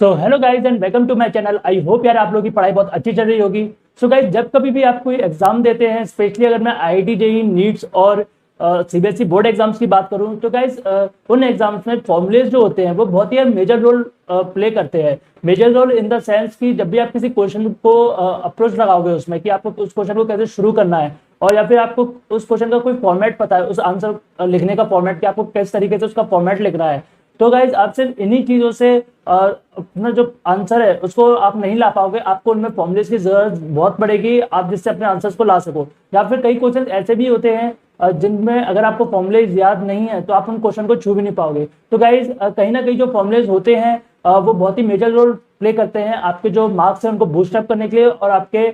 So hello guys and welcome to my channel. I hope यार आप लोगों की पढ़ाई बहुत अच्छी चल रही होगी। सो गाइज, जब कभी भी आप कोई एग्जाम देते हैं, स्पेशली अगर मैं आईआईटी जेईई नीट्स और सीबीएसई बोर्ड एग्जाम्स की बात करूं, तो गाइज उन एग्जाम्स में फॉर्मुलेज जो होते हैं वो बहुत ही मेजर रोल प्ले करते हैं। Major role in the sense कि जब भी आप किसी क्वेश्चन को अप्रोच लगाओगे उसमें कि आपको उस क्वेश्चन को कैसे शुरू करना है, और या फिर आपको उस क्वेश्चन का कोई फॉर्मेट पता है, उस आंसर लिखने का फॉर्मेट, कि आपको किस तरीके से उसका फॉर्मेट लिखना है, तो गाइज आप सिर्फ इन्हीं चीजों से अपना जो आंसर है उसको आप नहीं ला पाओगे। आपको उनमें फॉर्मुलेस की जरूरत बहुत पड़ेगी, आप जिससे अपने आंसर्स को ला सको। या फिर कई क्वेश्चन ऐसे भी होते हैं जिनमें अगर आपको फॉर्मुलेज याद नहीं है तो आप उन क्वेश्चन को छू भी नहीं पाओगे। तो गाइज कहीं ना कहीं जो फॉर्मुलेज होते हैं वो बहुत ही मेजर रोल प्ले करते हैं आपके जो मार्क्स हैं उनको बूस्टअप करने के लिए और आपके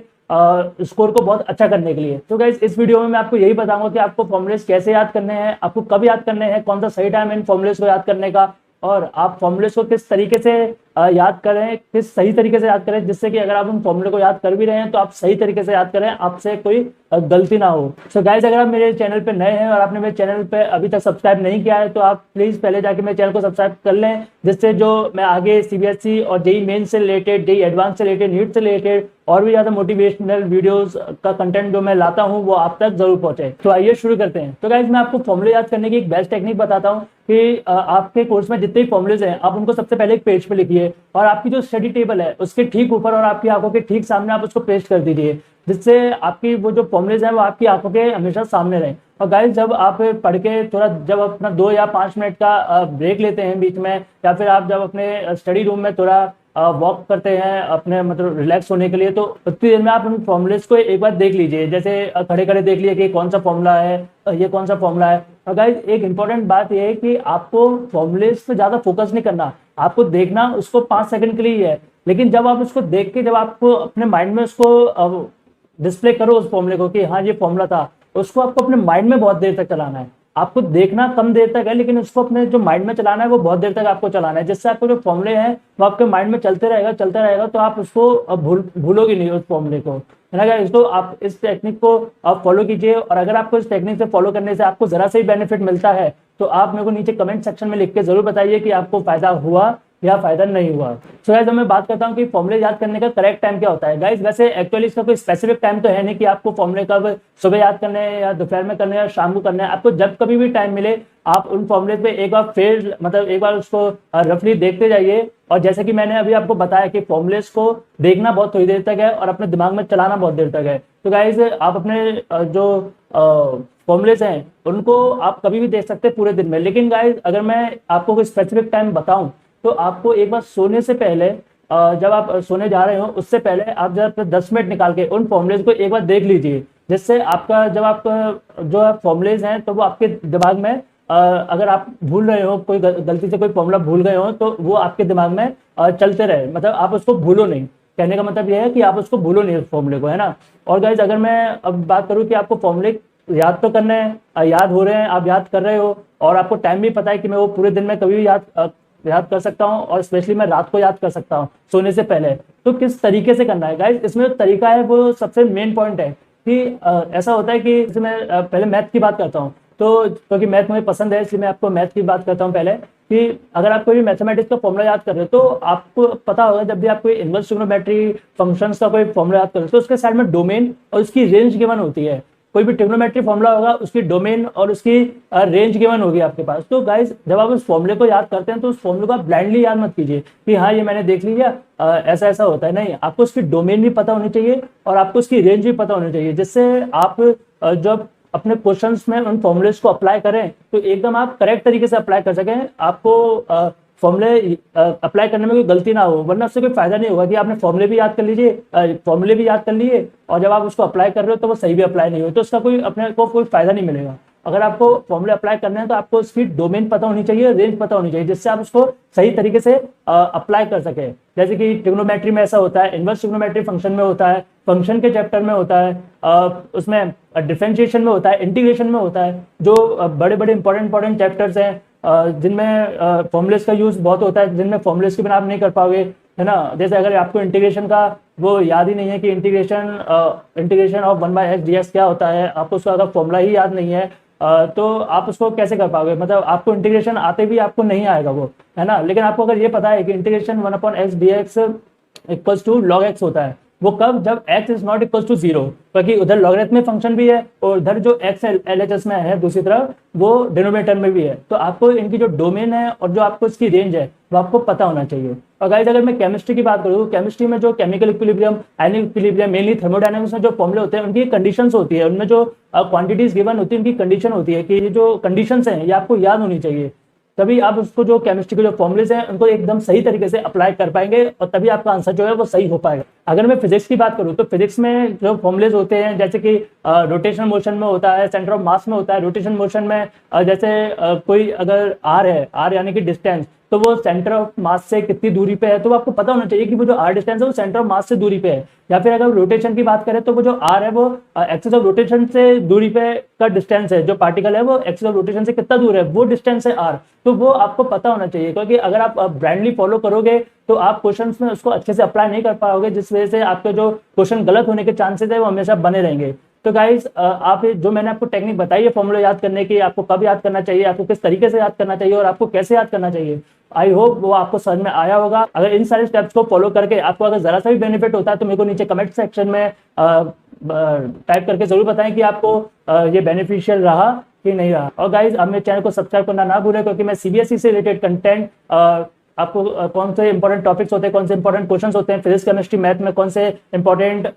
स्कोर को बहुत अच्छा करने के लिए। तो गाइज इस वीडियो में मैं आपको यही बताऊंगा कि आपको फॉर्मुलेस कैसे याद करने हैं, आपको कब याद करने हैं, कौन सा सही टाइम है इन फॉर्मुलेस को याद करने का, और आप फॉर्मुलेस को किस तरीके से याद करें, किस सही तरीके से याद करें, जिससे कि अगर आप उन फॉर्मूले को याद कर भी रहे हैं तो आप सही तरीके से याद करें, आपसे कोई गलती ना हो। सो गाइज, अगर आप मेरे चैनल पे नए हैं और आपने मेरे चैनल पे अभी तक सब्सक्राइब नहीं किया है तो आप प्लीज पहले जाके मेरे चैनल को सब्सक्राइब कर लें, जिससे जो मैं आगे सीबीएसई और जेईई मेन से रिलेटेड, जेईई एडवांस से रिलेटेड, नीट से रिलेटेड और भी ज्यादा मोटिवेशनल वीडियोस का कंटेंट जो मैं लाता हूँ वो आप तक जरूर पहुंचे। तो आइए शुरू करते हैं। तो गाइज, मैं आपको फॉर्मूले याद करने की एक बेस्ट टेक्निक बताता हूँ कि आपके कोर्स में जितने भी फॉर्मुलेज हैं आप उनको सबसे पहले एक पेज पे लिखिए, और आपकी जो स्टडी टेबल है उसके ठीक ऊपर और आपकी आंखों के ठीक सामने आप उसको पेस्ट कर दीजिए, जिससे आपकी वो जो फॉर्मुलेज हैं वो आपकी आंखों के हमेशा सामने रहें। और गाइस, जब आप पढ़ के थोड़ा, जब अपना 2 या 5 मिनट का ब्रेक लेते हैं बीच में, या फिर आप जब अपने स्टडी रूम में थोड़ा वॉक करते हैं अपने मतलब रिलैक्स होने के लिए, तो उतनी देर में आप उन फॉर्मुलेज को एक बार देख लीजिए। जैसे खड़े खड़े देख लिए कि कौन सा फॉर्मूला है, ये कौन सा फॉर्मूला है। और गाइस, एक इंपॉर्टेंट बात यह है कि आपको फॉर्मुलेज पे ज्यादा फोकस नहीं करना, आपको देखना उसको 5 सेकंड के लिए ही है। लेकिन जब आप उसको देख के, जब आपको अपने माइंड में उसको डिस्प्ले करो उस फॉर्मूले को कि हाँ ये फॉर्मूला था, उसको आपको अपने माइंड में बहुत देर तक चलाना है। आपको देखना कम देर तक है, लेकिन उसको अपने जो माइंड में चलाना है वो बहुत देर तक आपको चलाना है, जिससे आपको जो फॉर्मूले हैं वो आपके माइंड में चलते रहेगा चलता रहेगा, तो आप उसको भूलोगे नहीं उस फॉर्मूले को, है ना गाइस। तो आप इस टेक्निक को आप फॉलो कीजिए, और अगर आपको इस टेक्निक से फॉलो करने से आपको जरा से ही बेनिफिट मिलता है तो आप मेरे को नीचे कमेंट सेक्शन में लिख के जरूर बताइए कि आपको फायदा हुआ या फायदा नहीं हुआ। सो गाइस, मैं बात करता हूँ कि फॉर्मुले याद करने का करेक्ट टाइम क्या होता है। गाइस, वैसे एक्चुअली इसका कोई स्पेसिफिक टाइम तो है नहीं कि आपको फॉर्मुले कब सुबह याद करने हैं या दोपहर में करने हैं या शाम को करने हैं। आपको जब कभी भी टाइम मिले आप उन फॉर्मुले पे एक बार फिर मतलब एक बार उसको रफली देखते जाइए। और जैसे कि मैंने अभी आपको बताया कि फॉर्मुलेस को देखना बहुत थोड़ी देर तक है और अपने दिमाग में चलाना बहुत देर तक है। तो गाइस, आप अपने जो फॉर्मुलेस हैं उनको आप कभी भी देख सकते हैं पूरे दिन में। लेकिन गाइस, अगर मैं आपको कोई स्पेसिफिक टाइम बताऊं तो आपको एक बार सोने से पहले, जब आप सोने जा रहे हो उससे पहले आप जब 10 मिनट निकाल के उन फॉर्मुलेज को एक बार देख लीजिए, जिससे आपका जब आपका जो फॉर्मुलेज हैं तो वो आपके दिमाग में, अगर आप भूल रहे हो, कोई गलती से कोई फॉर्मूला भूल गए हो तो वो आपके दिमाग में चलते रहे, मतलब आप उसको भूलो नहीं। कहने का मतलब यह है कि आप उसको भूलो नहीं उस फॉर्मूले को, है ना। और गाइज, अगर मैं अब बात करूँ कि आपको फॉर्मूले याद तो करने हैं, याद हो रहे हैं, आप याद कर रहे हो, और आपको टाइम भी पता है कि मैं वो पूरे दिन में कभी भी याद कर सकता हूँ, और स्पेशली मैं रात को याद कर सकता हूँ सोने से पहले। तो किस तरीके से करना है गाइस, इसमें जो तरीका है वो सबसे मेन पॉइंट है कि ऐसा होता है कि जैसे मैं पहले मैथ की बात करता हूँ, तो क्योंकि मैथ मुझे पसंद है इसलिए मैं आपको मैथ की बात करता हूँ पहले। कि अगर आप कोई भी मैथमेटिक्स का फॉर्मूला याद कर रहे हो तो आपको पता होगा, जब भी आप कोई इनवर्स ट्रिग्नोमेट्री फंक्शंस का कोई फॉर्मूला याद कर रहे हो तो उसके साइड में डोमेन और उसकी रेंज गिवन होती है। कोई भी ट्रिग्नोमेट्री फॉर्मूला होगा उसकी डोमेन और उसकी रेंज गिवन होगी आपके पास। तो गाइस, जब आप उस फॉर्मूले को याद करते हैं तो उस फॉर्मूले को आप ब्लाइंडली याद मत कीजिए कि हाँ ये मैंने देख लिया, ऐसा ऐसा होता है। नहीं, आपको उसकी डोमेन भी पता होनी चाहिए और आपको उसकी रेंज भी पता होनी चाहिए, जिससे आप जब अपने क्वेश्चंस में उन फॉर्मुलेस को अप्लाई करें तो एकदम आप करेक्ट तरीके से अप्लाई कर सकें, आपको फॉर्मूले अप्लाई करने में कोई गलती ना हो। वरना उससे कोई फायदा नहीं होगा कि आपने फॉर्मूले भी याद कर लीजिए, फॉर्मूले भी याद कर लिए, और जब आप उसको अप्लाई कर रहे हो तो वो सही भी अप्लाई नहीं हो, तो उसका कोई अपने को कोई फायदा नहीं मिलेगा। अगर आपको फॉर्मूले अप्लाई करने हैं तो आपको उसकी डोमेन पता होनी चाहिए, रेंज पता होनी चाहिए, जिससे आप उसको सही तरीके से अप्लाई कर सके। जैसे कि ट्रिग्नोमेट्री में ऐसा होता है, इनवर्स ट्रिग्नोमेट्री फंक्शन में होता है, फंक्शन के चैप्टर में होता है, उसमें डिफरेंशिएशन में होता है, इंटीग्रेशन में होता है, जो बड़े बड़े इंपॉर्टेंट चैप्टर्स हैं जिनमें फॉर्मुलेस का यूज बहुत होता है, जिनमें फॉर्मुलेस के बिना आप नहीं कर पाओगे, है ना। जैसे अगर आपको इंटीग्रेशन का वो याद ही नहीं है कि इंटीग्रेशन ऑफ 1/x dx क्या होता है, आपको उसका अगर फॉर्मूला ही याद नहीं है तो आप उसको कैसे कर पाओगे, मतलब आपको इंटीग्रेशन आते भी आपको नहीं आएगा वो, है ना। लेकिन आपको अगर ये पता है कि integration 1/x dx equals to log x होता है, वो कब, जब x is not equal to 0, क्योंकि उधर लॉगरिथमिक फंक्शन भी है और उधर जो x LHS में है दूसरी तरफ वो डिनोमिनेटर में भी है। तो आपको इनकी जो डोमेन है और जो आपको इसकी रेंज है वो आपको पता होना चाहिए। और गाइस अगर मैं केमिस्ट्री की बात करूँ, केमिस्ट्री में जो chemical equilibrium, ionic equilibrium, mainly thermodynamics में जो फॉर्मूले होते हैं उनकी कंडीशंस होती है, उनमें जो क्वांटिटीज गिवन होती है उनकी कंडीशन होती है कि ये जो कंडीशंस हैं ये आपको याद होनी चाहिए, तभी आप उसको जो केमिस्ट्री के जो फॉर्मुलेज हैं उनको एकदम सही तरीके से अप्लाई कर पाएंगे और तभी आपका आंसर जो है वो सही हो पाएगा। अगर मैं फिजिक्स की बात करूँ तो फिजिक्स में जो फॉर्मुलेज होते हैं जैसे कि रोटेशन मोशन में होता है, सेंटर ऑफ मास में होता है, रोटेशन मोशन में जैसे कोई अगर आर है, आर यानी कि डिस्टेंस, तो वो सेंटर ऑफ मास से कितनी दूरी पे है, तो आपको पता होना चाहिए कि वो जो आर डिस्टेंस है वो सेंटर ऑफ मास से दूरी पे है। या फिर अगर रोटेशन की बात करें तो वो जो आर है वो एक्सिस ऑफ रोटेशन से दूरी पे का डिस्टेंस है, जो पार्टिकल है वो एक्सिस ऑफ रोटेशन से कितना दूर है वो डिस्टेंस है आर, तो वो आपको पता होना चाहिए। क्योंकि अगर आप ब्लाइंडली फॉलो करोगे तो आप क्वेश्चंस में उसको अच्छे से अप्लाई नहीं कर पाओगे, जिस वजह से आपके जो क्वेश्चन गलत होने के चांसेस है वो हमेशा बने रहेंगे। तो गाइज आप जो मैंने आपको टेक्निक बताई है फॉर्मूला याद करने की, आपको कब याद करना चाहिए, आपको किस तरीके से याद करना चाहिए और आपको कैसे याद करना चाहिए, आई होप वो आपको समझ में आया होगा। अगर इन सारे स्टेप्स को फॉलो करके आपको अगर जरा सा भी बेनिफिट होता है तो मेरे को नीचे कमेंट सेक्शन में टाइप करके जरूर बताएं कि आपको ये बेनिफिशियल रहा कि नहीं रहा। और गाइज आप मेरे चैनल को सब्सक्राइब करना ना भूलें, क्योंकि मैं सीबीएसई से रिलेटेड कंटेंट, आपको कौन से इंपॉर्टेंट टॉपिक्स होते हैं, कौन से इंपॉर्टेंट क्वेश्चंस होते हैं फिजिक्स केमिस्ट्री मैथ में, कौन से इंपॉर्टेंट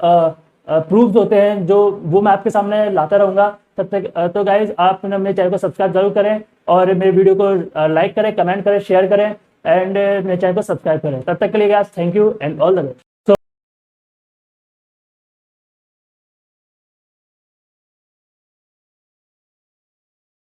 प्रूफ्स होते हैं, जो वो मैं आपके सामने लाता रहूंगा। तब तक तो गाइज आप मेरे चैनल को सब्सक्राइब जरूर करें और मेरे वीडियो को लाइक करें, कमेंट करें, शेयर करें एंड मेरे चैनल को सब्सक्राइब करें। तब तक के लिए guys thank you and all the best.